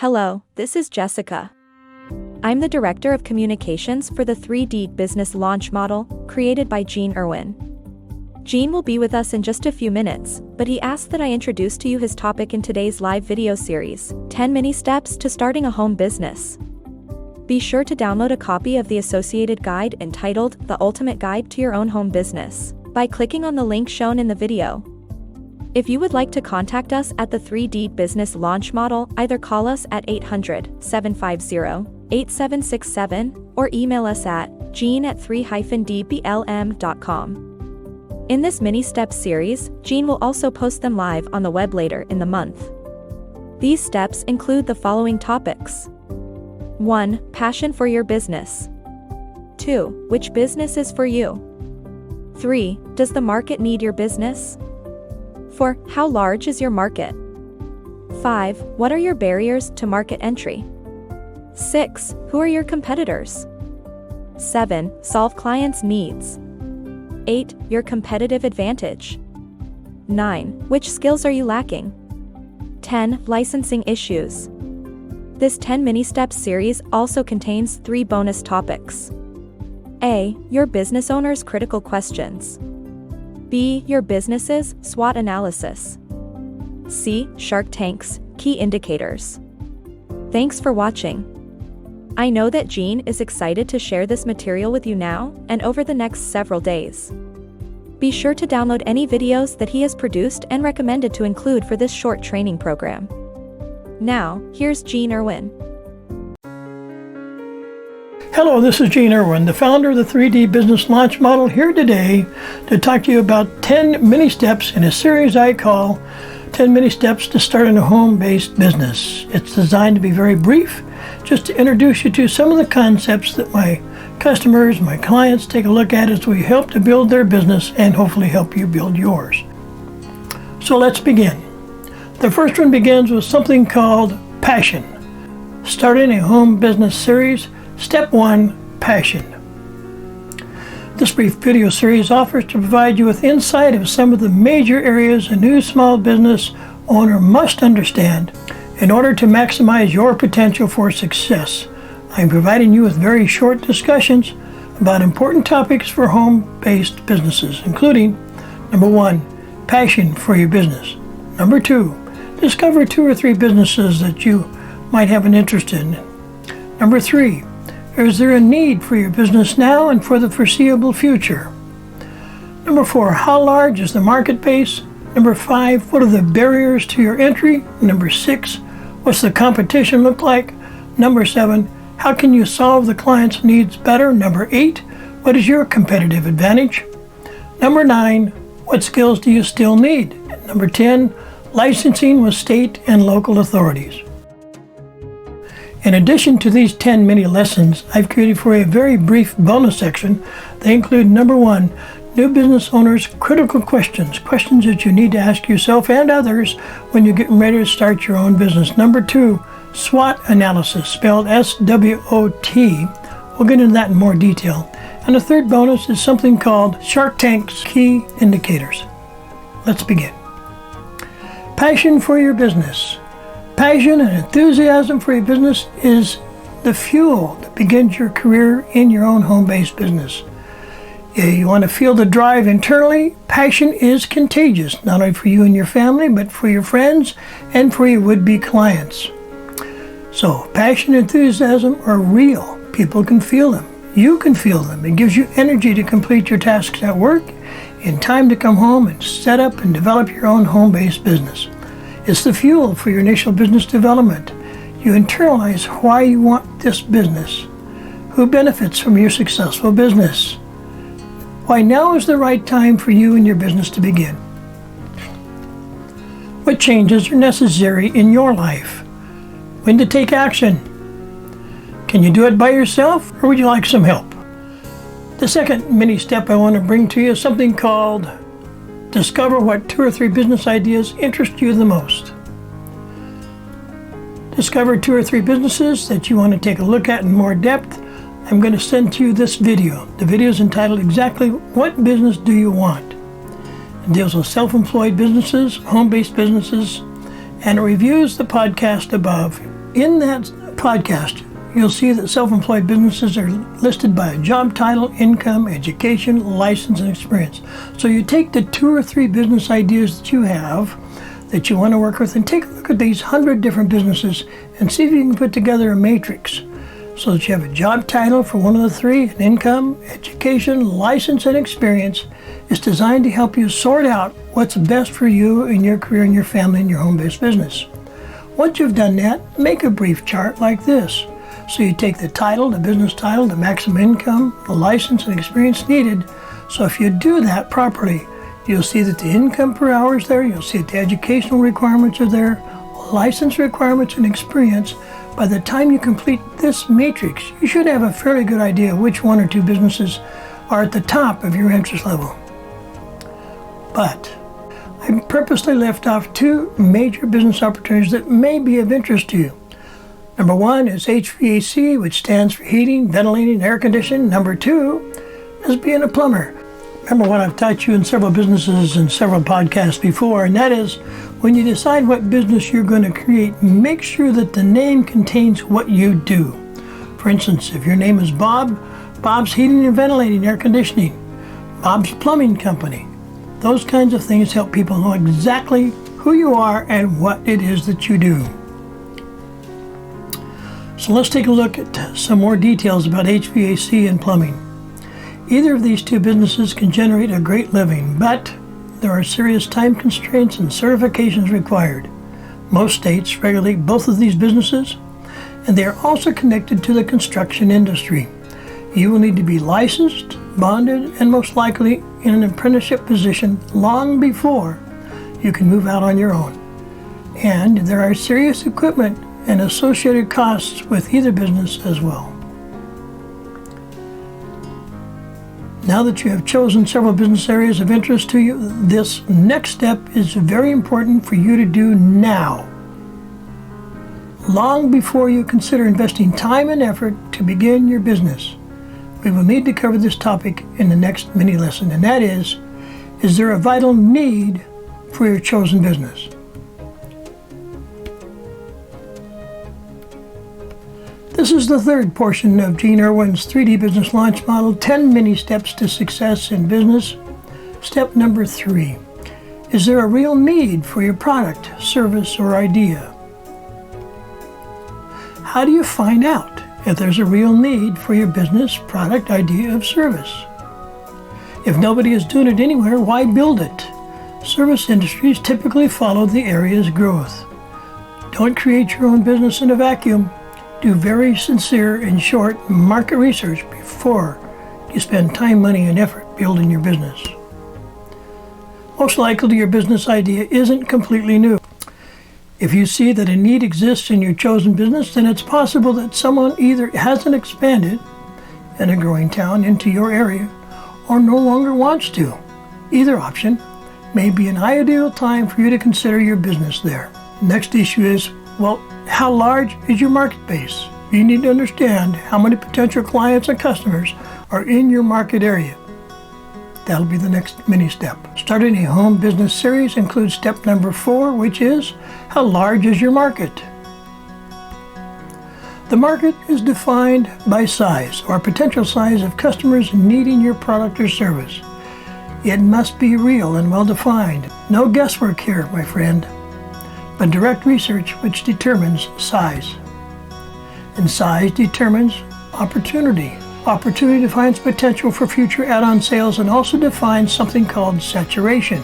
Hello, this is Jessica. I'm the Director of Communications for the 3D Business Launch Model, created by Gene Irwin. Gene will be with us in just a few minutes, but he asked that I introduce to you his topic in today's live video series, 10 Mini Steps to Starting a Home Business. Be sure to download a copy of the associated guide entitled The Ultimate Guide to Your Own Home Business by clicking on the link shown in the video. If you would like to contact us at the 3D Business Launch Model, either call us at 800-750-8767 or email us at gene@3-dblm.com. In this mini steps series, Gene will also post them live on the web later in the month. These steps include the following topics. 1. Passion for your business. 2. Which business is for you? 3. Does the market need your business? 4. How large is your market? 5. What are your barriers to market entry? 6. Who are your competitors? 7. Solve clients' needs. 8. Your competitive advantage. 9. Which skills are you lacking? 10. Licensing issues. This 10 mini steps series also contains 3 bonus topics. A. Your business owner's critical questions. B. Your business's SWOT analysis. C. Shark Tank's key indicators. Thanks for watching. I know that Gene is excited to share this material with you now and over the next several days. Be sure to download any videos that he has produced and recommended to include for this short training program. Now, here's Gene Irwin. Hello, this is Gene Irwin, the founder of the 3D Business Launch Model, here today to talk to you about 10 mini steps in a series I call 10 Mini Steps to Starting a Home-Based Business. It's designed to be very brief, just to introduce you to some of the concepts that my customers, my clients take a look at as we help to build their business and hopefully help you build yours. So let's begin. The first one begins with something called passion. Starting a home business series, Step 1, Passion. This brief video series offers to provide you with insight of some of the major areas a new small business owner must understand in order to maximize your potential for success. I'm providing you with very short discussions about important topics for home-based businesses, including number 1, passion for your business. Number 2, discover 2 or 3 businesses that you might have an interest in. Number 3, is there a need for your business now and for the foreseeable future? Number 4, how large is the market base? Number 5, what are the barriers to your entry? Number 6, what's the competition look like? Number 7, how can you solve the client's needs better? Number 8, what is your competitive advantage? Number 9, what skills do you still need? Number 10, licensing with state and local authorities. In addition to these 10 mini lessons, I've created for a very brief bonus section. They include number 1, new business owners' critical questions, questions that you need to ask yourself and others when you're getting ready to start your own business. Number 2, SWOT analysis, spelled S-W-O-T. We'll get into that in more detail. And the third bonus is something called Shark Tank's key indicators. Let's begin. Passion for your business. Passion and enthusiasm for your business is the fuel that begins your career in your own home-based business. You want to feel the drive internally. Passion is contagious, not only for you and your family, but for your friends and for your would-be clients. So, passion and enthusiasm are real. People can feel them. You can feel them. It gives you energy to complete your tasks at work, in time to come home and set up and develop your own home-based business. It's the fuel for your initial business development. You internalize why you want this business, who benefits from your successful business, why now is the right time for you and your business to begin, what changes are necessary in your life, when to take action. Can you do it by yourself, or would you like some help? The second mini step I want to bring to you is something called discover what 2 or 3 business ideas interest you the most. Discover 2 or 3 businesses that you want to take a look at in more depth. I'm going to send to you this video. The video is entitled exactly What Business Do You Want? It deals with self-employed businesses, home-based businesses, and it reviews the podcast above in that podcast, you'll see that self-employed businesses are listed by a job title, income, education, license, and experience. So you take the 2 or 3 business ideas that you have that you want to work with and take a look at these 100 different businesses and see if you can put together a matrix so that you have a job title for one of the 3, an income, education, license, and experience. It's designed to help you sort out what's best for you in your career and your family and your home-based business. Once you've done that, make a brief chart like this. So you take the title, the business title, the maximum income, the license and experience needed. So if you do that properly, you'll see that the income per hour is there, you'll see that the educational requirements are there, license requirements and experience. By the time you complete this matrix, you should have a fairly good idea which 1 or 2 businesses are at the top of your interest level. But I purposely left off 2 major business opportunities that may be of interest to you. Number 1 is HVAC, which stands for heating, ventilating, and air conditioning. Number 2 is being a plumber. Remember what I've taught you in several businesses and several podcasts before, and that is when you decide what business you're going to create, make sure that the name contains what you do. For instance, if your name is Bob, Bob's Heating and Ventilating Air Conditioning, Bob's Plumbing Company. Those kinds of things help people know exactly who you are and what it is that you do. So let's take a look at some more details about HVAC and plumbing. Either of these 2 businesses can generate a great living, but there are serious time constraints and certifications required. Most states regulate both of these businesses, and they are also connected to the construction industry. You will need to be licensed, bonded, and most likely in an apprenticeship position long before you can move out on your own. And there are serious equipment and associated costs with either business as well. Now that you have chosen several business areas of interest to you, this next step is very important for you to do now, long before you consider investing time and effort to begin your business. We will need to cover this topic in the next mini lesson, and that is there a vital need for your chosen business? This is the 3rd portion of Gene Irwin's 3D Business Launch Model, 10 Mini Steps to Success in Business. Step number 3. Is there a real need for your product, service, or idea? How do you find out if there's a real need for your business, product, idea, or service? If nobody is doing it anywhere, why build it? Service industries typically follow the area's growth. Don't create your own business in a vacuum. Do very sincere and short market research before you spend time, money, and effort building your business. Most likely your business idea isn't completely new. If you see that a need exists in your chosen business, then it's possible that someone either hasn't expanded in a growing town into your area or no longer wants to. Either option may be an ideal time for you to consider your business there. Next issue is, how large is your market base? You need to understand how many potential clients and customers are in your market area. That'll be the next mini step. Starting a home business series includes step number 4, which is, how large is your market? The market is defined by size or potential size of customers needing your product or service. It must be real and well defined. No guesswork here, my friend, but direct research which determines size. And size determines opportunity. Opportunity defines potential for future add-on sales and also defines something called saturation,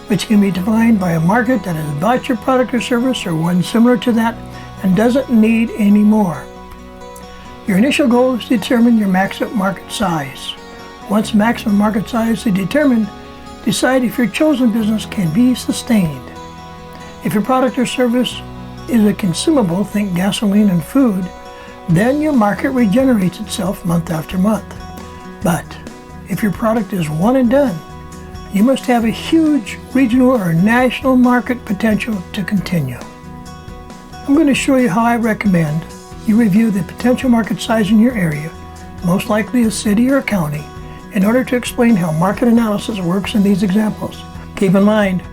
which can be defined by a market that has bought your product or service or one similar to that and doesn't need any more. Your initial goal is to determine your maximum market size. Once maximum market size is determined, decide if your chosen business can be sustained. If your product or service is a consumable, think gasoline and food, then your market regenerates itself month after month. But if your product is one and done, you must have a huge regional or national market potential to continue. I'm going to show you how I recommend you review the potential market size in your area, most likely a city or a county, in order to explain how market analysis works in these examples. Keep in mind,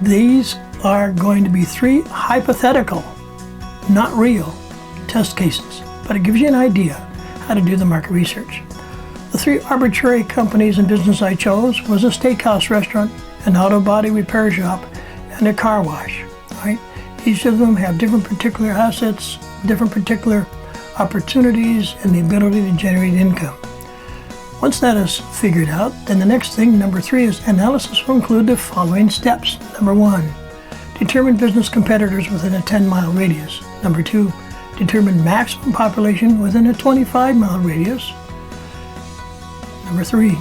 these are going to be 3 hypothetical not real test cases, but it gives you an idea how to do the market research. The three arbitrary companies and business I chose was a steakhouse restaurant, an auto body repair shop, and a car wash. Right? Each of them have different particular assets, different particular opportunities, and the ability to generate income. Once that is figured out, then the next thing, number 3, is analysis will include the following steps. Number 1, determine business competitors within a 10-mile radius. Number 2, determine maximum population within a 25-mile radius. Number 3,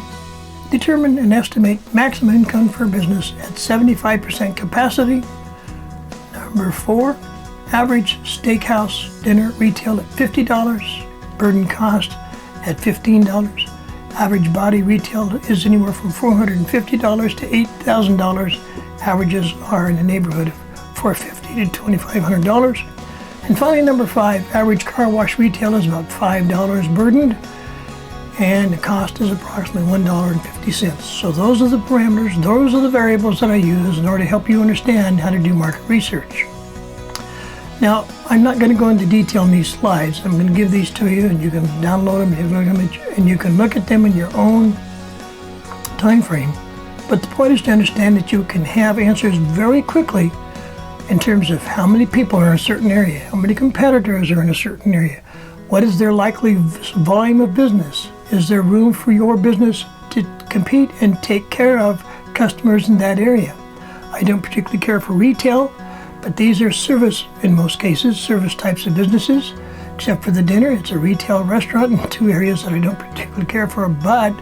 determine and estimate maximum income for a business at 75% capacity. Number 4, average steakhouse dinner retail at $50, burden cost at $15. Average body retail is anywhere from $450 to $8,000. Averages are in the neighborhood of $450 to $2,500. And finally, number 5, average car wash retail is about $5 burdened, and the cost is approximately $1.50. So those are the parameters, those are the variables that I use in order to help you understand how to do market research. Now, I'm not going to go into detail in these slides. I'm going to give these to you, and you can download them, and you can look at them in your own time frame. But the point is to understand that you can have answers very quickly in terms of how many people are in a certain area, how many competitors are in a certain area, what is their likely volume of business, is there room for your business to compete and take care of customers in that area. I don't particularly care for retail, but these are service, in most cases, service types of businesses. Except for the dinner, it's a retail restaurant in 2 areas that I don't particularly care for, but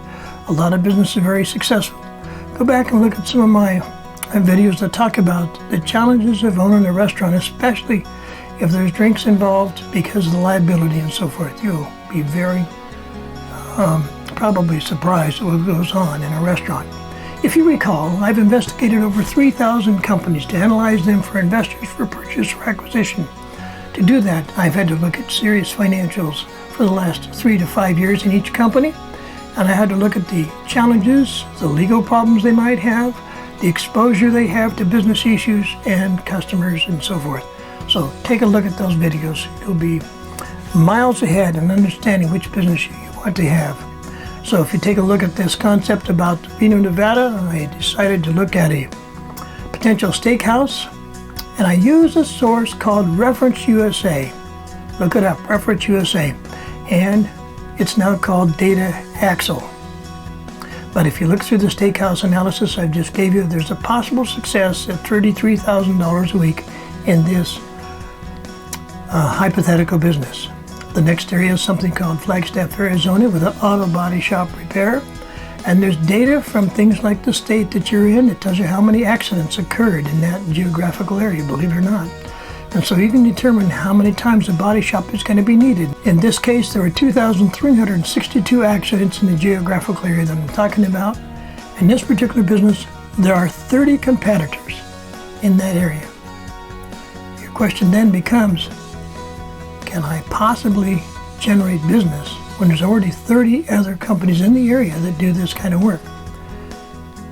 a lot of businesses are very successful. Go back and look at some of my videos that talk about the challenges of owning a restaurant, especially if there's drinks involved because of the liability and so forth. You'll be very probably surprised at what goes on in a restaurant. If you recall, I've investigated over 3,000 companies to analyze them for investors for purchase or acquisition. To do that, I've had to look at serious financials for the last 3 to 5 years in each company, and I had to look at the challenges, the legal problems they might have, the exposure they have to business issues and customers and so forth. So take a look at those videos. You'll be miles ahead in understanding which business you want to have. So if you take a look at this concept about Reno, Nevada, I decided to look at a potential steakhouse, and I use a source called Reference USA. Look it up, Reference USA, and it's now called Data Axle. But if you look through the steakhouse analysis I just gave you, there's a possible success at $33,000 a week in this hypothetical business. The next area is something called Flagstaff, Arizona, with an auto body shop repair. And there's data from things like the state that you're in that tells you how many accidents occurred in that geographical area, believe it or not. And so you can determine how many times a body shop is going to be needed. In this case, there were 2,362 accidents in the geographical area that I'm talking about. In this particular business, there are 30 competitors in that area. Your question then becomes, can I possibly generate business when there's already 30 other companies in the area that do this kind of work?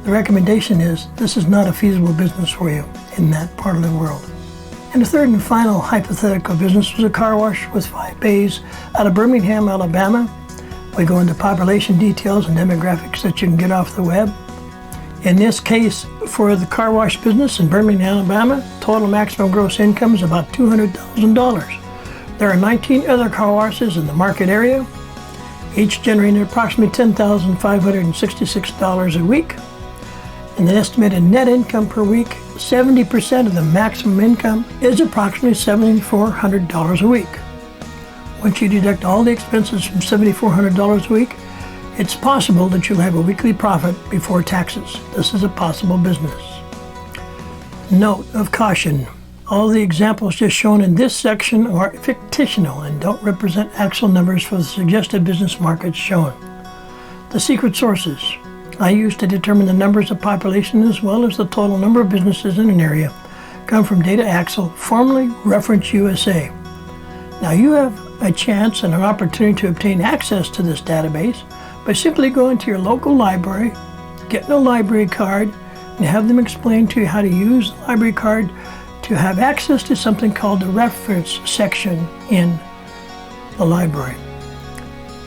The recommendation is this is not a feasible business for you in that part of the world. And the third and final hypothetical business was a car wash with 5 bays out of Birmingham, Alabama. We go into population details and demographics that you can get off the web. In this case, for the car wash business in Birmingham, Alabama, total maximum gross income is about $200,000. There are 19 other car washes in the market area, each generating approximately $10,566 a week. And the estimated net income per week, 70% of the maximum income is approximately $7,400 a week. Once you deduct all the expenses from $7,400 a week, it's possible that you'll have a weekly profit before taxes. This is a possible business. Note of caution. All the examples just shown in this section are fictional and don't represent actual numbers for the suggested business markets shown. The secret sources I use to determine the numbers of population as well as the total number of businesses in an area come from Data Axle, formerly Reference USA. Now you have a chance and an opportunity to obtain access to this database by simply going to your local library, getting a library card, and have them explain to you how to use the library card to have access to something called the reference section in the library.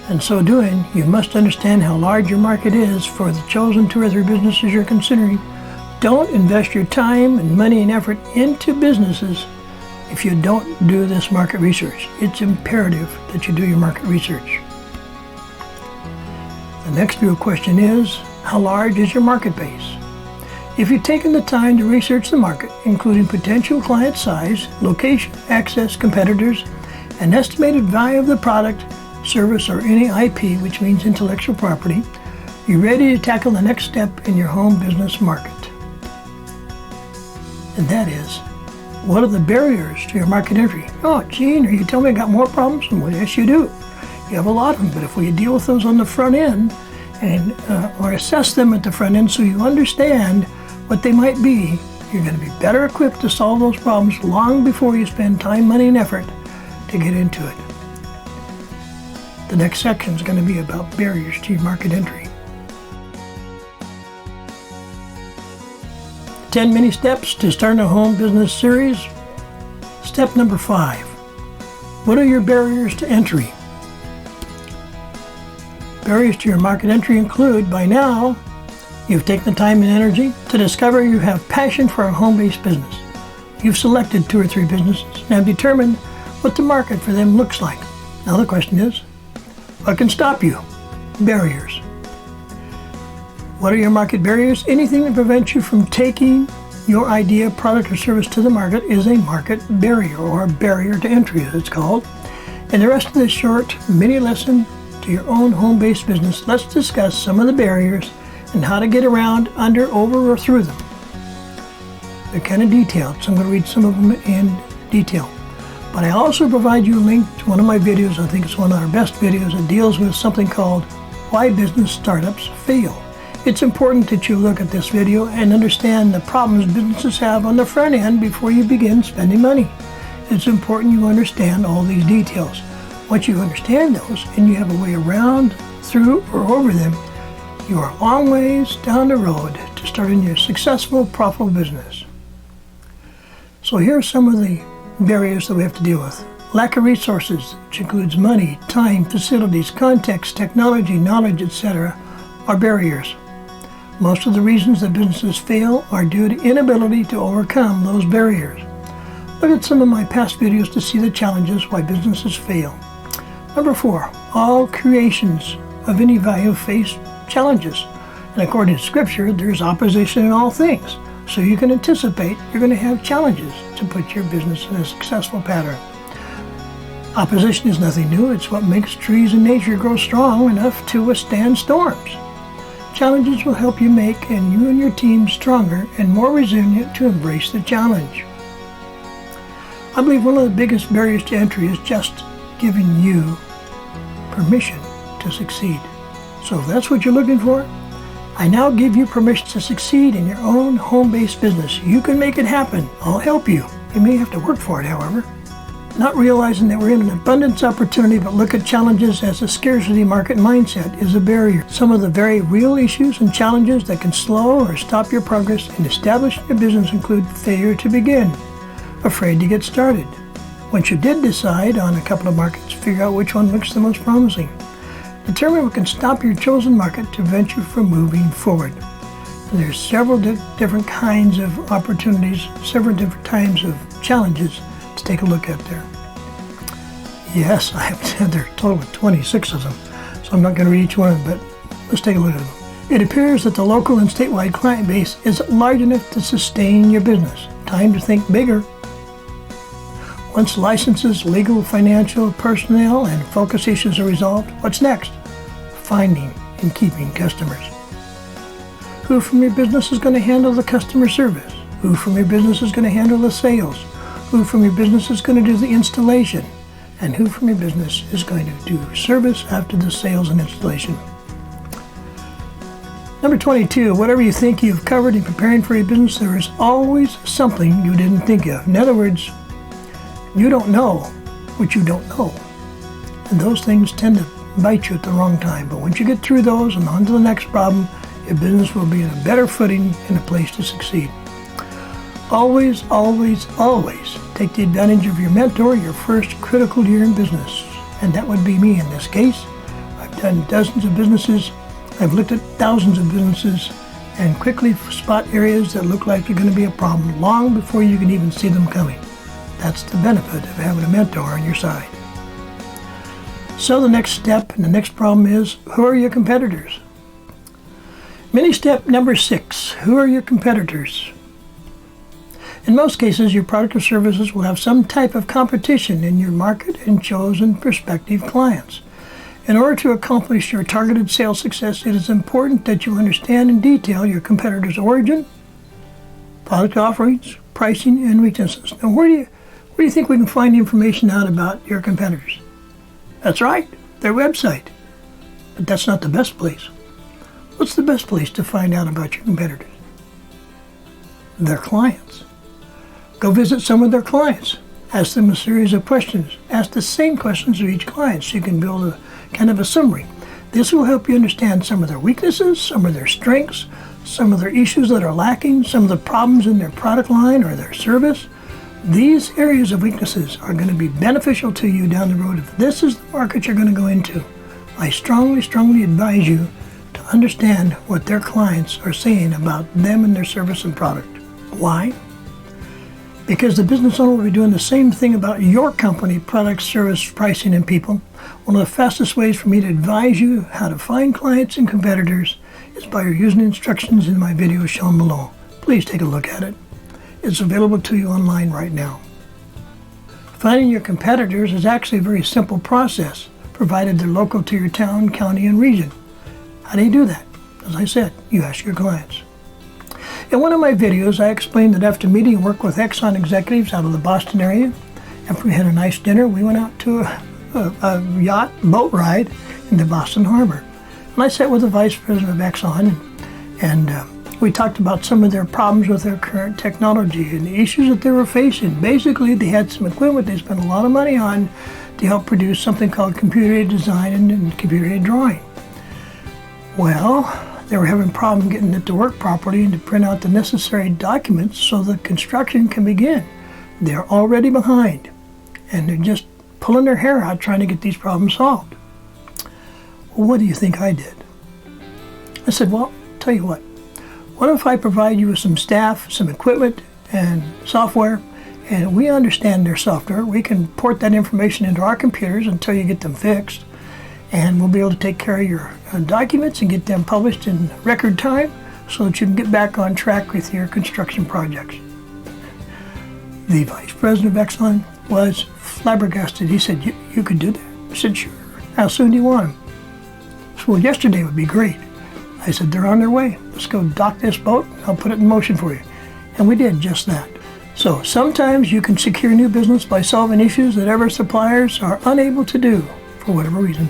In so doing, you must understand how large your market is for the chosen 2 or 3 businesses you're considering. Don't invest your time and money and effort into businesses if you don't do this market research. It's imperative that you do your market research. The next real question is, how large is your market base? If you've taken the time to research the market, including potential client size, location, access, competitors, and estimated value of the product, service, or any IP, which means intellectual property, you're ready to tackle the next step in your home business market. And that is, what are the barriers to your market entry? Oh, Gene, are you telling me I got more problems? Well, yes, you do. You have a lot of them, but if we deal with those on the front end and or assess them at the front end so you understand what they might be, you're going to be better equipped to solve those problems long before you spend time, money, and effort to get into it. The next section is going to be about barriers to your market entry. 10 mini steps to start a home business series. Step number 5. What are your barriers to entry? Barriers to your market entry include, by now, you've taken the time and energy to discover you have passion for a home-based business. You've selected 2 or 3 businesses and have determined what the market for them looks like. Now the question is, what can stop you? Barriers. What are your market barriers? Anything that prevents you from taking your idea, product, or service to the market is a market barrier, or a barrier to entry as it's called. In the rest of this short mini lesson to your own home-based business, let's discuss some of the barriers and how to get around, under, over, or through them. They're kind of detailed, so I'm going to read some of them in detail. But I also provide you a link to one of my videos. I think it's one of our best videos that deals with something called Why Business Startups Fail. It's important that you look at this video and understand the problems businesses have on the front end before you begin spending money. It's important you understand all these details. Once you understand those and you have a way around, through, or over them, you are a long ways down the road to starting your successful, profitable business. So here are some of the barriers that we have to deal with. Lack of resources, which includes money, time, facilities, context, technology, knowledge, etc., are barriers. Most of the reasons that businesses fail are due to inability to overcome those barriers. Look at some of my past videos to see the challenges why businesses fail. Number 4, all creations of any value face challenges. And according to Scripture, there's opposition in all things. So you can anticipate you're going to have challenges to put your business in a successful pattern. Opposition is nothing new. It's what makes trees in nature grow strong enough to withstand storms. Challenges will help you make you and your team stronger and more resilient to embrace the challenge. I believe one of the biggest barriers to entry is just giving you permission to succeed. So if that's what you're looking for, I now give you permission to succeed in your own home-based business. You can make it happen. I'll help you. You may have to work for it, however. Not realizing that we're in an abundance opportunity, but look at challenges as a scarcity market mindset is a barrier. Some of the very real issues and challenges that can slow or stop your progress in establishing your business include failure to begin, afraid to get started. Once you did decide on a couple of markets, figure out which one looks the most promising. Determine what can stop your chosen market to prevent you from moving forward. And there's several different kinds of opportunities, several different kinds of challenges to take a look at there. Yes, I have said there are a total of 26 of them, so I'm not going to read each one, but let's take a look at them. It appears that the local and statewide client base is large enough to sustain your business. Time to think bigger. Once licenses, legal, financial, personnel, and focus issues are resolved, what's next? Finding and keeping customers. Who from your business is going to handle the customer service? Who from your business is going to handle the sales? Who from your business is going to do the installation? And who from your business is going to do service after the sales and installation? Number 22, whatever you think you've covered in preparing for your business, there is always something you didn't think of. In other words, you don't know what you don't know. And those things tend to bite you at the wrong time. But once you get through those and on to the next problem, your business will be in a better footing and a place to succeed. Always, always, always take the advantage of your mentor your first critical year in business. And that would be me in this case. I've done dozens of businesses. I've looked at thousands of businesses and quickly spot areas that look like they're going to be a problem long before you can even see them coming. That's the benefit of having a mentor on your side. So the next step and the next problem is, who are your competitors? Mini step number 6, who are your competitors? In most cases, your product or services will have some type of competition in your market and chosen prospective clients. In order to accomplish your targeted sales success, it is important that you understand in detail your competitors' origin, product offerings, pricing, and weaknesses. Now, where do you think we can find information out about your competitors? That's right, their website. But that's not the best place. What's the best place to find out about your competitors? Their clients. Go visit some of their clients. Ask them a series of questions. Ask the same questions of each client so you can build a kind of a summary. This will help you understand some of their weaknesses, some of their strengths, some of their issues that are lacking, some of the problems in their product line or their service. These areas of weaknesses are going to be beneficial to you down the road if this is the market you're going to go into. I strongly, strongly advise you to understand what their clients are saying about them and their service and product. Why? Because the business owner will be doing the same thing about your company, product, service, pricing, and people. One of the fastest ways for me to advise you how to find clients and competitors is by using the instructions in my video shown below. Please take a look at it. It's available to you online right now. Finding your competitors is actually a very simple process, provided they're local to your town, county, and region. How do you do that? As I said, you ask your clients. In one of my videos, I explained that after meeting work with Exxon executives out of the Boston area, after we had a nice dinner, we went out to a yacht boat ride in the Boston Harbor. And I sat with the vice president of Exxon, and we talked about some of their problems with their current technology and the issues that they were facing. Basically, they had some equipment they spent a lot of money on to help produce something called computer-aided design and computer-aided drawing. Well, they were having problems getting it to work properly and to print out the necessary documents so the construction can begin. They're already behind, and they're just pulling their hair out trying to get these problems solved. Well, what do you think I did? I said, well, tell you what if I provide you with some staff, some equipment, and software, and we understand their software. We can port that information into our computers until you get them fixed, and we'll be able to take care of your documents and get them published in record time so that you can get back on track with your construction projects. The vice president of Exxon was flabbergasted. He said, you could do that? I said, sure. How soon do you want them? He said, well, yesterday would be great. I said, they're on their way. Let's go dock this boat. I'll put it in motion for you. And we did just that. So sometimes you can secure new business by solving issues that other suppliers are unable to do for whatever reason.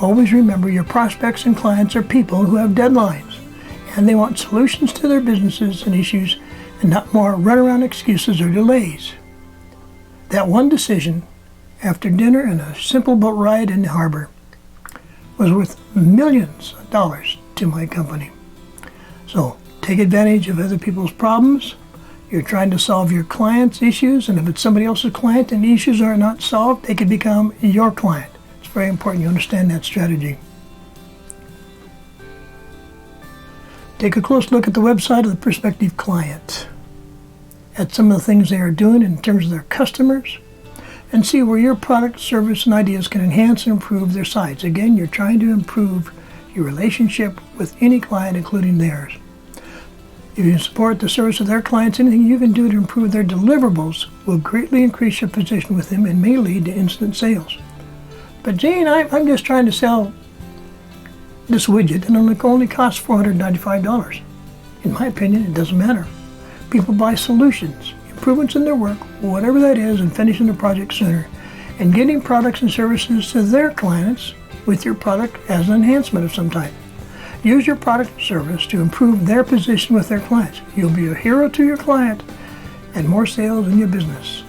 Always remember your prospects and clients are people who have deadlines, and they want solutions to their businesses and issues and not more runaround excuses or delays. That one decision after dinner and a simple boat ride in the harbor was worth millions of dollars to my company. So take advantage of other people's problems. You're trying to solve your client's issues, and if it's somebody else's client and the issues are not solved, they could become your client. It's very important you understand that strategy. Take a close look at the website of the prospective client, at some of the things they are doing in terms of their customers, and see where your product, service, and ideas can enhance and improve their sites. Again, you're trying to improve your relationship with any client, including theirs. If you support the service of their clients, anything you can do to improve their deliverables will greatly increase your position with them and may lead to instant sales. But Gene, I'm just trying to sell this widget and it only costs $495. In my opinion, it doesn't matter. People buy solutions, improvements in their work, whatever that is, and finishing the project sooner, and getting products and services to their clients with your product as an enhancement of some type. Use your product or service to improve their position with their clients. You'll be a hero to your client and more sales in your business.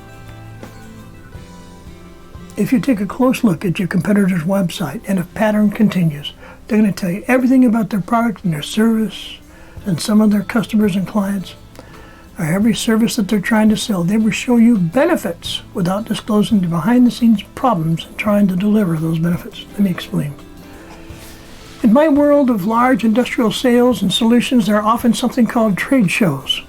If you take a close look at your competitor's website and if pattern continues, they're going to tell you everything about their product and their service and some of their customers and clients. or every service that they're trying to sell. They will show you benefits without disclosing the behind-the-scenes problems in trying to deliver those benefits. Let me explain. In my world of large industrial sales and solutions, there are often something called trade shows,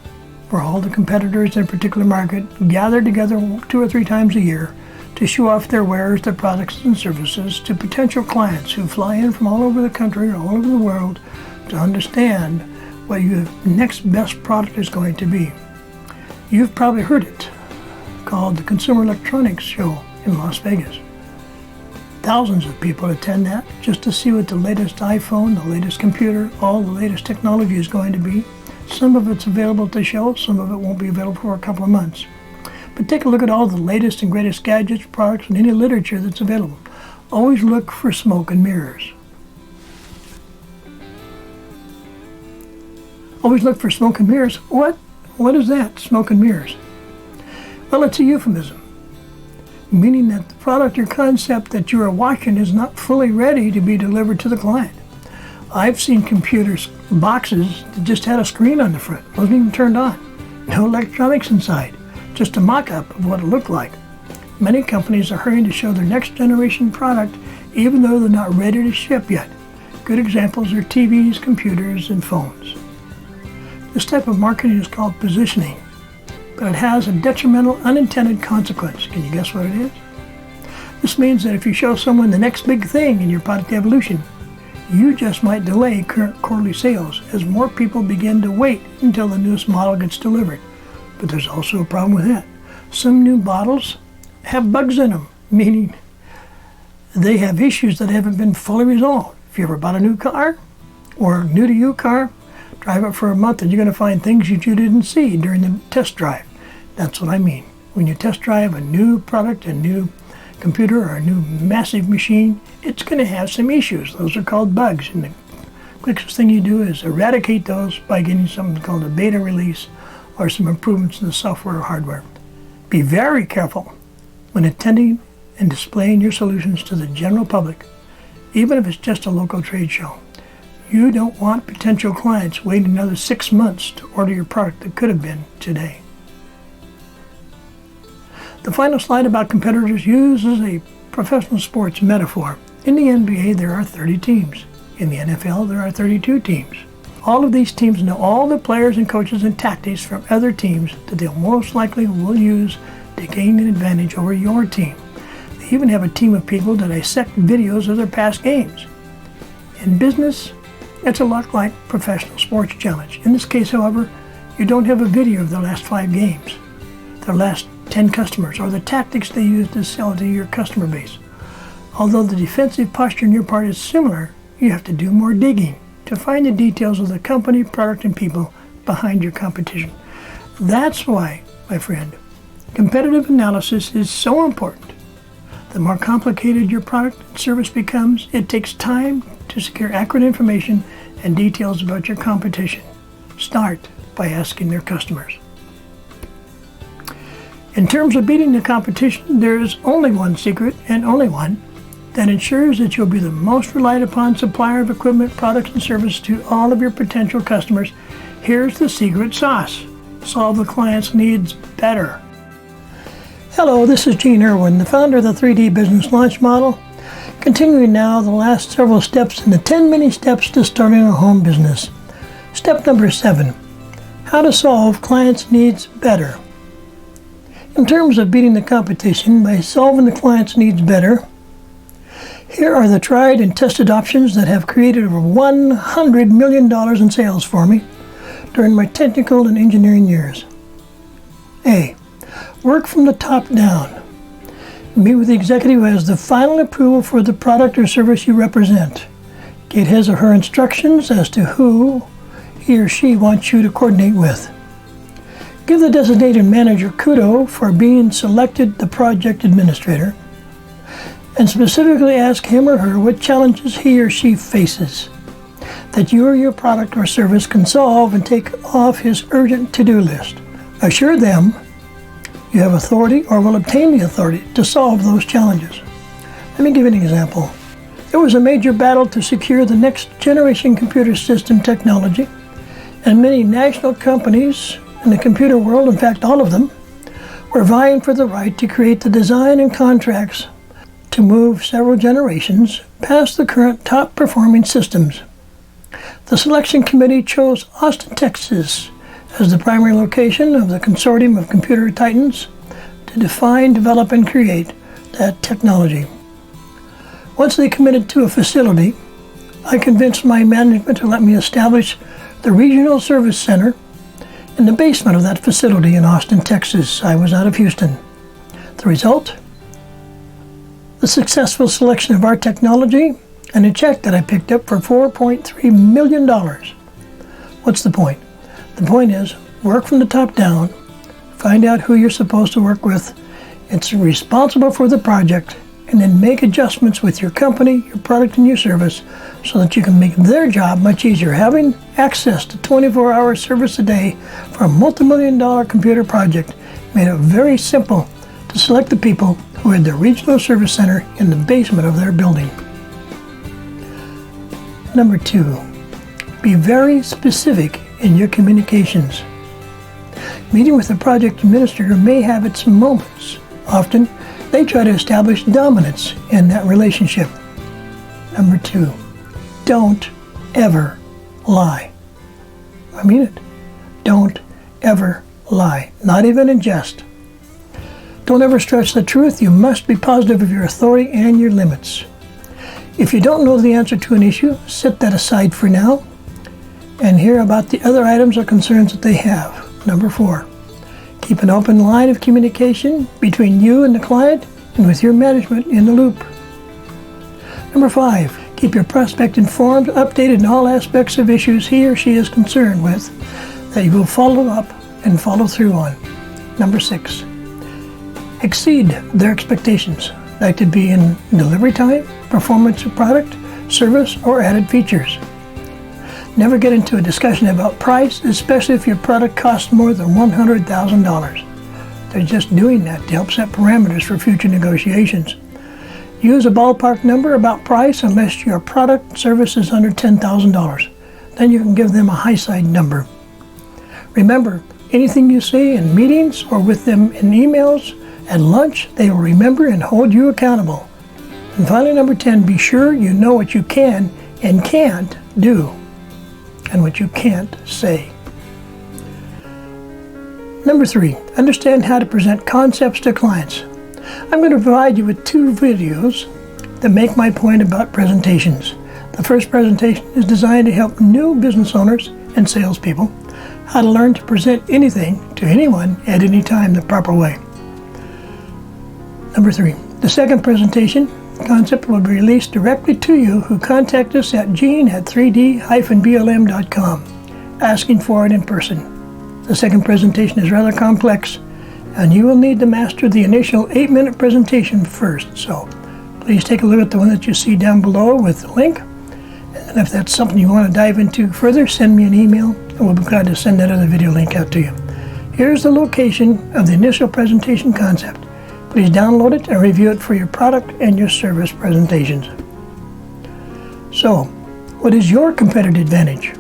where all the competitors in a particular market gather together 2 or 3 times a year to show off their wares, their products and services to potential clients who fly in from all over the country or all over the world to understand what your next best product is going to be. You've probably heard it, called the Consumer Electronics Show in Las Vegas. Thousands of people attend that just to see what the latest iPhone, the latest computer, all the latest technology is going to be. Some of it's available at the show, some of it won't be available for a couple of months. But take a look at all the latest and greatest gadgets, products, and any literature that's available. Always look for smoke and mirrors. Always look for smoke and mirrors. What is that, smoke and mirrors? Well, it's a euphemism, meaning that the product or concept that you are watching is not fully ready to be delivered to the client. I've seen computers, boxes that just had a screen on the front, wasn't even turned on. No electronics inside, just a mock-up of what it looked like. Many companies are hurrying to show their next generation product even though they're not ready to ship yet. Good examples are TVs, computers, and phones. This type of marketing is called positioning, but it has a detrimental unintended consequence. Can you guess what it is? This means that if you show someone the next big thing in your product evolution, you just might delay current quarterly sales as more people begin to wait until the newest model gets delivered. But there's also a problem with that. Some new models have bugs in them, meaning they have issues that haven't been fully resolved. If you ever bought a new car or new to you car, drive it for a month and you're going to find things that you didn't see during the test drive. That's what I mean. When you test drive a new product, a new computer, or a new massive machine, it's going to have some issues. Those are called bugs. And the quickest thing you do is eradicate those by getting something called a beta release or some improvements in the software or hardware. Be very careful when attending and displaying your solutions to the general public, even if it's just a local trade show. You don't want potential clients waiting another 6 months to order your product that could have been today. The final slide about competitors uses a professional sports metaphor. In the NBA, there are 30 teams. In the NFL, there are 32 teams. All of these teams know all the players and coaches and tactics from other teams that they'll most likely will use to gain an advantage over your team. They even have a team of people that dissect videos of their past games. In business, it's a lot like professional sports challenge. In this case, however, you don't have a video of the last 5 games, their last 10 customers, or the tactics they use to sell to your customer base. Although the defensive posture on your part is similar, you have to do more digging to find the details of the company, product, and people behind your competition. That's why, my friend, competitive analysis is so important. The more complicated your product and service becomes, it takes time to secure accurate information and details about your competition. Start by asking their customers. In terms of beating the competition, there is only one secret, and only one, that ensures that you'll be the most relied upon supplier of equipment, products, and services to all of your potential customers. Here's the secret sauce. Solve the client's needs better. Hello, this is Gene Irwin, the founder of the 3D Business Launch Model. Continuing now the last several steps in the 10 mini steps to starting a home business. Step number 7, how to solve clients' needs better. In terms of beating the competition by solving the client's needs better, here are the tried and tested options that have created over $100 million in sales for me during my technical and engineering years. A, work from the top down. Meet with the executive who has the final approval for the product or service you represent. Get his or her instructions as to who he or she wants you to coordinate with. Give the designated manager kudos for being selected the project administrator, and specifically ask him or her what challenges he or she faces that you or your product or service can solve and take off his urgent to-do list. Assure them you have authority or will obtain the authority to solve those challenges. Let me give you an example. There was a major battle to secure the next generation computer system technology, and many national companies in the computer world, in fact all of them, were vying for the right to create the design and contracts to move several generations past the current top-performing systems. The selection committee chose Austin, Texas as the primary location of the consortium of computer titans to define, develop, and create that technology. Once they committed to a facility, I convinced my management to let me establish the Regional Service Center in the basement of that facility in Austin, Texas. I was out of Houston. The result? The successful selection of our technology and a check that I picked up for $4.3 million. What's the point? The point is, work from the top down, find out who you're supposed to work with, it's responsible for the project, and then make adjustments with your company, your product, and your service so that you can make their job much easier. Having access to 24-hour service a day for a multi-million-dollar computer project made it very simple to select the people who had the regional service center in the basement of their building. Number 2, be very specific in your communications. Meeting with a project administrator may have its moments. Often, they try to establish dominance in that relationship. Number 2, don't ever lie. I mean it. Don't ever lie, not even in jest. Don't ever stretch the truth. You must be positive of your authority and your limits. If you don't know the answer to an issue, set that aside for now and hear about the other items or concerns that they have. Number 4, keep an open line of communication between you and the client and with your management in the loop. Number 5, keep your prospect informed, updated in all aspects of issues he or she is concerned with that you will follow up and follow through on. Number 6, exceed their expectations. That could be in delivery time, performance of product, service, or added features. Never get into a discussion about price, especially if your product costs more than $100,000. They're just doing that to help set parameters for future negotiations. Use a ballpark number about price unless your product service is under $10,000. Then you can give them a high side number. Remember, anything you say in meetings or with them in emails at lunch, they will remember and hold you accountable. And finally, number 10, be sure you know what you can and can't do and what you can't say. Number 3, understand how to present concepts to clients. I'm going to provide you with 2 videos that make my point about presentations. The first presentation is designed to help new business owners and salespeople how to learn to present anything to anyone at any time the proper way. Number 3, the second presentation concept will be released directly to you who contact us at gene@3d-blm.com asking for it in person. The second presentation is rather complex and you will need to master the initial 8-minute presentation first. So please take a look at the one that you see down below with the link. And if that's something you want to dive into further, send me an email and we'll be glad to send that other video link out to you. Here's the location of the initial presentation concept. Please download it and review it for your product and your service presentations. So, what is your competitive advantage?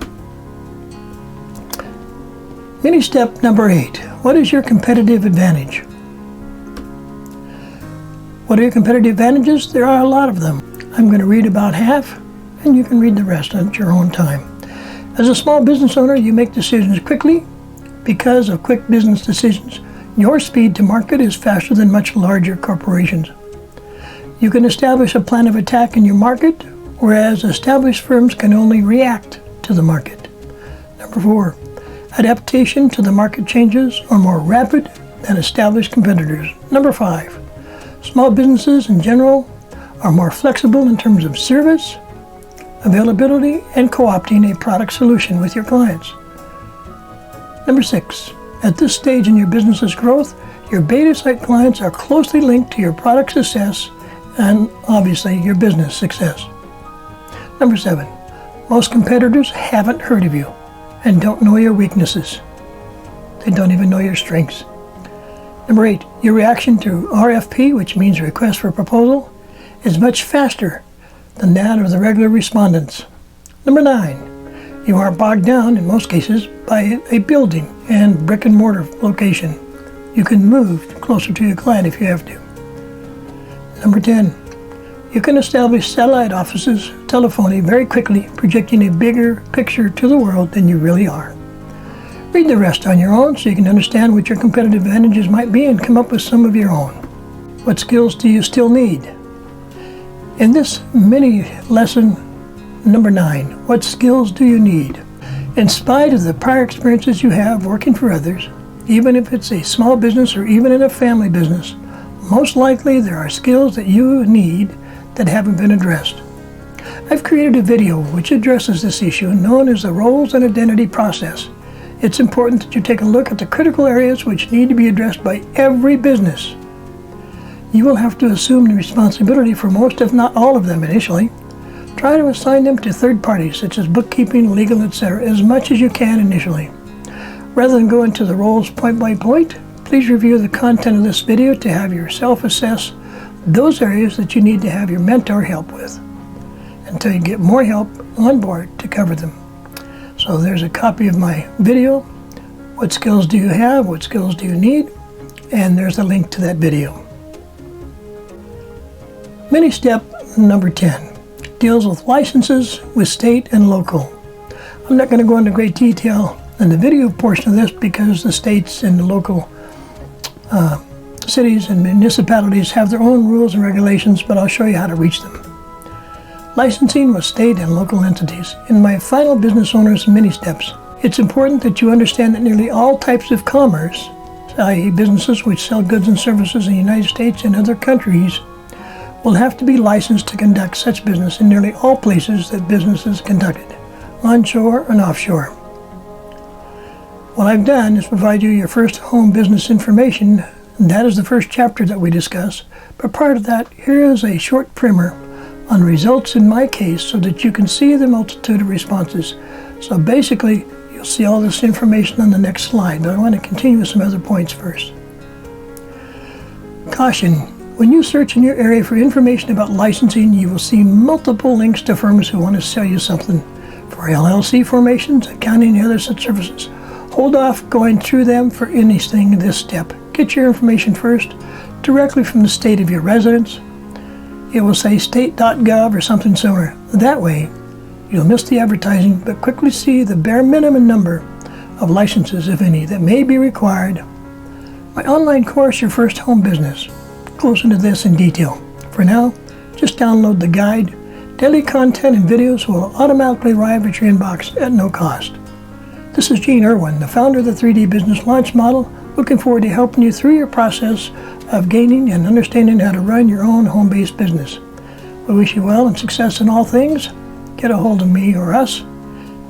Mini step number 8. What is your competitive advantage? What are your competitive advantages? There are a lot of them. I'm going to read about half, and you can read the rest at your own time. As a small business owner, you make decisions quickly. Because of quick business decisions, your speed to market is faster than much larger corporations. You can establish a plan of attack in your market, whereas established firms can only react to the market. Number 4, adaptation to the market changes are more rapid than established competitors. Number 5, small businesses in general are more flexible in terms of service, availability, and co-opting a product solution with your clients. Number 6, at this stage in your business's growth, your beta site clients are closely linked to your product success and obviously your business success. Number 7, most competitors haven't heard of you and don't know your weaknesses. They don't even know your strengths. Number 8, your reaction to RFP, which means request for proposal, is much faster than that of the regular respondents. Number 9, You aren't bogged down, in most cases, by a building and brick and mortar location. You can move closer to your client if you have to. Number 10, you can establish satellite offices, telephony very quickly, projecting a bigger picture to the world than you really are. Read the rest on your own so you can understand what your competitive advantages might be and come up with some of your own. What skills do you still need? In this mini lesson, number 9, what skills do you need? In spite of the prior experiences you have working for others, even if it's a small business or even in a family business, most likely there are skills that you need that haven't been addressed. I've created a video which addresses this issue known as the roles and identity process. It's important that you take a look at the critical areas which need to be addressed by every business. You will have to assume the responsibility for most, if not all of them initially. Try to assign them to third parties such as bookkeeping, legal, etc. as much as you can initially. Rather than go into the roles point by point, please review the content of this video to have yourself assess those areas that you need to have your mentor help with until you get more help on board to cover them. So there's a copy of my video. What skills do you have? What skills do you need? And there's a link to that video. Mini step number 10 deals with licenses with state and local. I'm not going to go into great detail in the video portion of this because the states and the local cities and municipalities have their own rules and regulations, but I'll show you how to reach them. Licensing with state and local entities. In my final business owners mini steps, it's important that you understand that nearly all types of commerce, i.e. businesses which sell goods and services in the United States and other countries, will have to be licensed to conduct such business in nearly all places that business is conducted, onshore and offshore. What I've done is provide you your first home business information, and that is the first chapter that we discuss. But prior to that, here is a short primer on results in my case so that you can see the multitude of responses. So basically, you'll see all this information on the next slide, but I want to continue with some other points first. Caution: when you search in your area for information about licensing, you will see multiple links to firms who want to sell you something for LLC formations, accounting, and other such services. Hold off going through them for anything in this step. Get your information first directly from the state of your residence. It will say state.gov or something similar. That way, you'll miss the advertising, but quickly see the bare minimum number of licenses, if any, that may be required. My online course, Your First Home Business, goes into this in detail. For now, just download the guide. Daily content and videos will automatically arrive at your inbox at no cost. This is Gene Irwin, the founder of the 3D Business Launch Model, looking forward to helping you through your process of gaining and understanding how to run your own home-based business. We wish you well and success in all things. Get a hold of me or us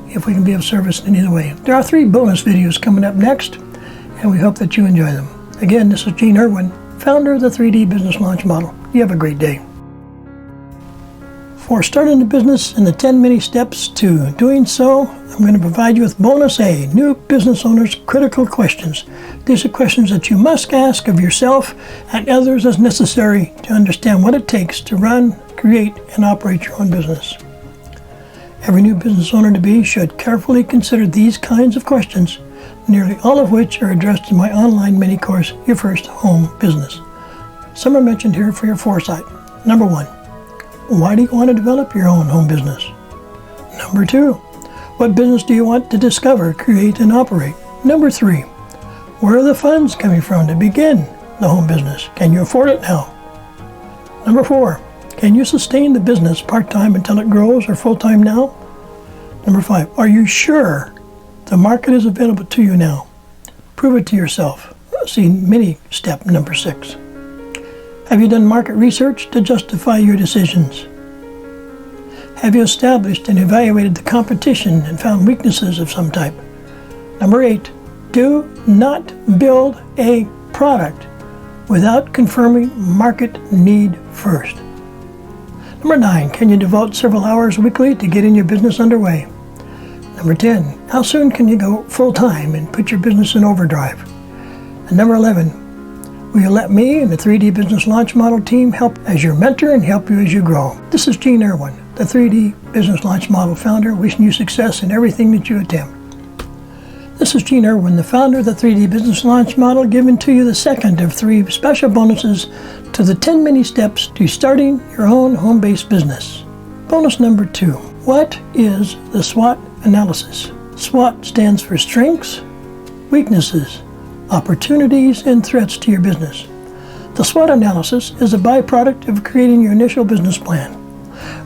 if we can be of service in either way. There are 3 bonus videos coming up next, and we hope that you enjoy them. Again, this is Gene Irwin, founder of the 3D Business Launch Model. You have a great day. For starting the business and the 10 mini steps to doing so, I'm going to provide you with bonus A, new business owners critical questions. These are questions that you must ask of yourself and others as necessary to understand what it takes to run, create, and operate your own business. Every new business owner-to-be should carefully consider these kinds of questions, nearly all of which are addressed in my online mini course, Your First Home Business. Some are mentioned here for your foresight. Number 1, why do you want to develop your own home business? Number 2, what business do you want to discover, create, and operate? Number 3, where are the funds coming from to begin the home business? Can you afford it now? Number 4, can you sustain the business part-time until it grows or full-time now? Number 5, are you sure the market is available to you now? Prove it to yourself. See mini step number 6. Have you done market research to justify your decisions? Have you established and evaluated the competition and found weaknesses of some type? Number 8, do not build a product without confirming market need first. Number 9, can you devote several hours weekly to getting your business underway? Number 10, how soon can you go full-time and put your business in overdrive? And number 11, will you let me and the 3D Business Launch Model team help as your mentor and help you as you grow? This is Gene Irwin, the 3D Business Launch Model founder, wishing you success in everything that you attempt. This is Gene Irwin, the founder of the 3D Business Launch Model, giving to you the second of 3 special bonuses to the 10 mini steps to starting your own home-based business. Bonus number 2. What is the SWOT analysis? SWOT stands for strengths, weaknesses, opportunities, and threats to your business. The SWOT analysis is a byproduct of creating your initial business plan.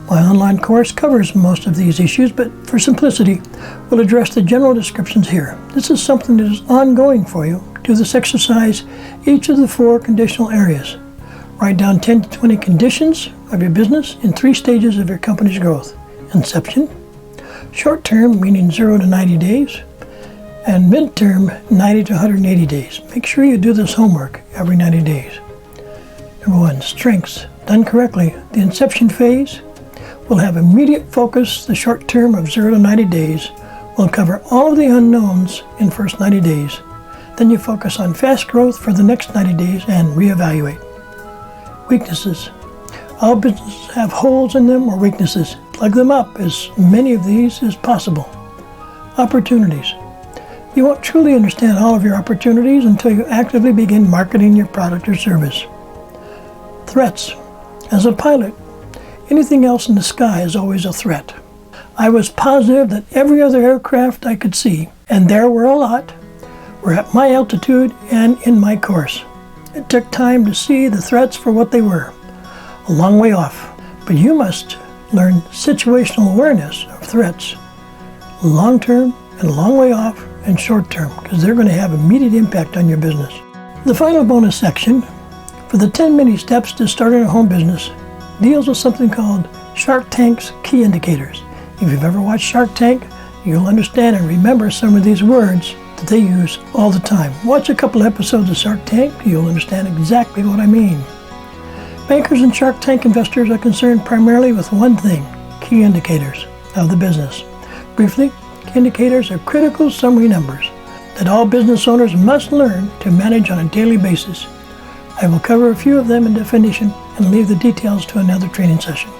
My online course covers most of these issues, but for simplicity, we'll address the general descriptions here. This is something that is ongoing for you. Do this exercise each of the 4 conditional areas. Write down 10 to 20 conditions of your business in 3 stages of your company's growth. Inception, short term meaning 0 to 90 days, and mid-term 90 to 180 days. Make sure you do this homework every 90 days. Number 1, strengths. Done correctly, the inception phase will have immediate focus. The short term of 0 to 90 days will cover all of the unknowns in first 90 days. Then you focus on fast growth for the next 90 days and reevaluate. Weaknesses. All businesses have holes in them or weaknesses. Plug them up, as many of these as possible. Opportunities. You won't truly understand all of your opportunities until you actively begin marketing your product or service. Threats. As a pilot, anything else in the sky is always a threat. I was positive that every other aircraft I could see, and there were a lot, were at my altitude and in my course. It took time to see the threats for what they were, a long way off. But you must learn situational awareness of threats, long term and a long way off, and short term, because they're going to have immediate impact on your business. The final bonus section for the 10 mini steps to starting a home business deals with something called Shark Tank's key indicators. If you've ever watched Shark Tank, you'll understand and remember some of these words that they use all the time. Watch a couple episodes of Shark Tank, you'll understand exactly what I mean. Bankers and Shark Tank investors are concerned primarily with one thing: key indicators of the business. Briefly, key indicators are critical summary numbers that all business owners must learn to manage on a daily basis. I will cover a few of them in definition and leave the details to another training session.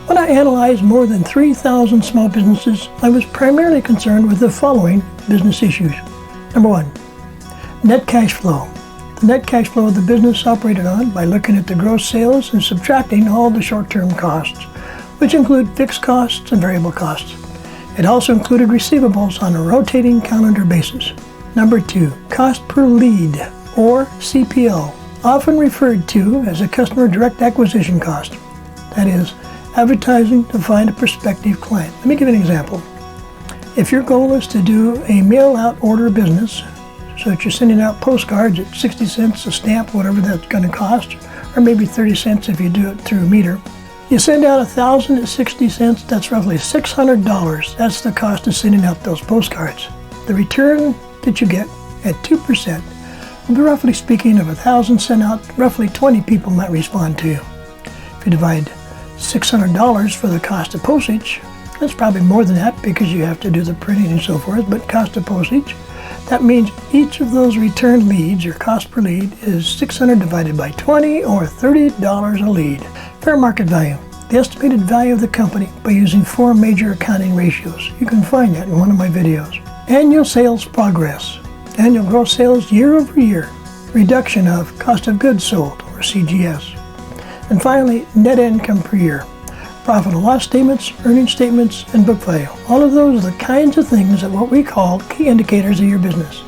When I analyzed more than 3,000 small businesses, I was primarily concerned with the following business issues. Number 1, net cash flow. The net cash flow of the business operated on by looking at the gross sales and subtracting all the short-term costs, which include fixed costs and variable costs. It also included receivables on a rotating calendar basis. Number 2, cost per lead, or CPL, often referred to as a customer direct acquisition cost. That is, advertising to find a prospective client. Let me give you an example. If your goal is to do a mail-out order business, so that you're sending out postcards at 60 cents a stamp, whatever that's going to cost, or maybe 30 cents if you do it through a meter, you send out 1,000 at 60 cents, that's roughly $600. That's the cost of sending out those postcards. The return that you get at 2%, roughly speaking, of 1,000 sent out, roughly 20 people might respond to you. If you divide $600 for the cost of postage, that's probably more than that because you have to do the printing and so forth, but cost of postage, that means each of those return leads, your cost per lead, is $600 divided by 20, or $30 a lead. Fair market value, the estimated value of the company by using 4 major accounting ratios. You can find that in one of my videos. Annual sales progress. Annual gross sales year over year, reduction of cost of goods sold, or CGS. And finally, net income per year, profit and loss statements, earnings statements, and book value. All of those are the kinds of things that what we call key indicators of your business.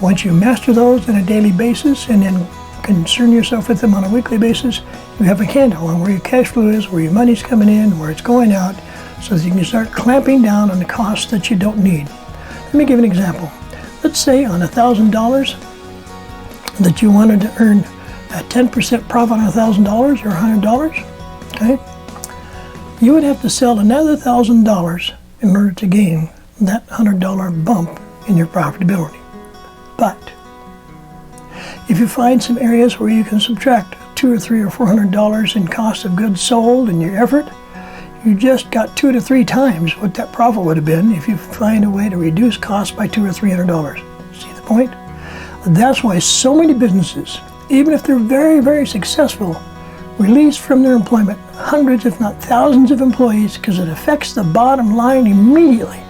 Once you master those on a daily basis and then concern yourself with them on a weekly basis, you have a handle on where your cash flow is, where your money's coming in, where it's going out, so that you can start clamping down on the costs that you don't need. Let me give an example. Let's say on $1,000 that you wanted to earn a 10% profit on $1,000 or $100, okay? You would have to sell another $1,000 in order to gain that $100 bump in your profitability. But if you find some areas where you can subtract $200 or $300 or $400 in cost of goods sold in your effort, you just got 2 to 3 times what that profit would have been if you find a way to reduce costs by $200 or $300. See the point? That's why so many businesses, even if they're very, very successful, release from their employment hundreds, if not thousands of employees because it affects the bottom line immediately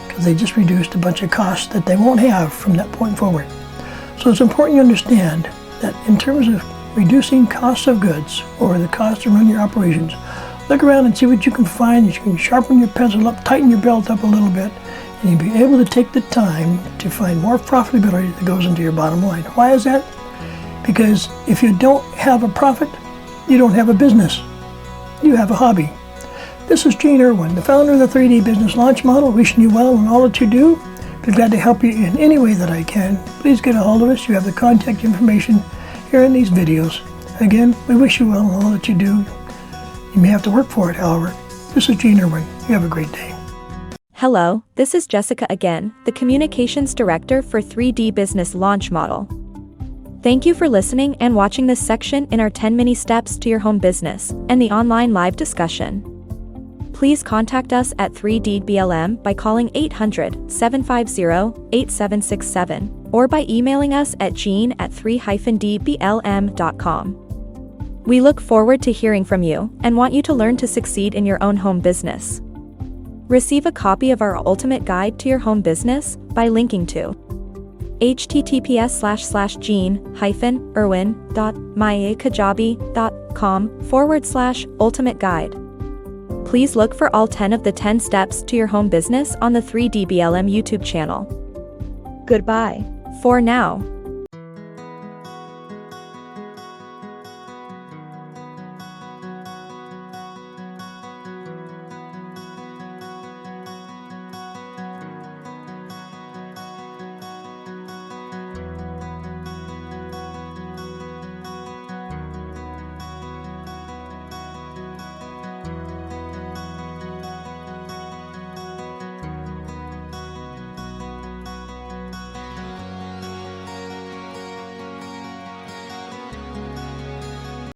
because they just reduced a bunch of costs that they won't have from that point forward. So it's important you understand that in terms of reducing costs of goods or the cost to run your operations, look around and see what you can find. You can sharpen your pencil up, tighten your belt up a little bit, and you'll be able to take the time to find more profitability that goes into your bottom line. Why is that? Because if you don't have a profit, you don't have a business. You have a hobby. This is Gene Irwin, the founder of the 3D Business Launch Model, wishing you well in all that you do. Be glad to help you in any way that I can. Please get a hold of us. You have the contact information here in these videos. Again, we wish you well in all that you do. You may have to work for it, however. This is Gene Irwin. You have a great day. Hello, this is Jessica again, the Communications Director for 3D Business Launch Model. Thank you for listening and watching this section in our 10 mini steps to your home business and the online live discussion. Please contact us at 3DBLM by calling 800-750-8767 or by emailing us at gene@3-dblm.com. We look forward to hearing from you and want you to learn to succeed in your own home business. Receive a copy of our ultimate guide to your home business by linking to https://gene-irwin.myakajabi.com/ultimate guide. Please look for all 10 of the 10 steps to your home business on the 3DBLM YouTube channel. Goodbye for now.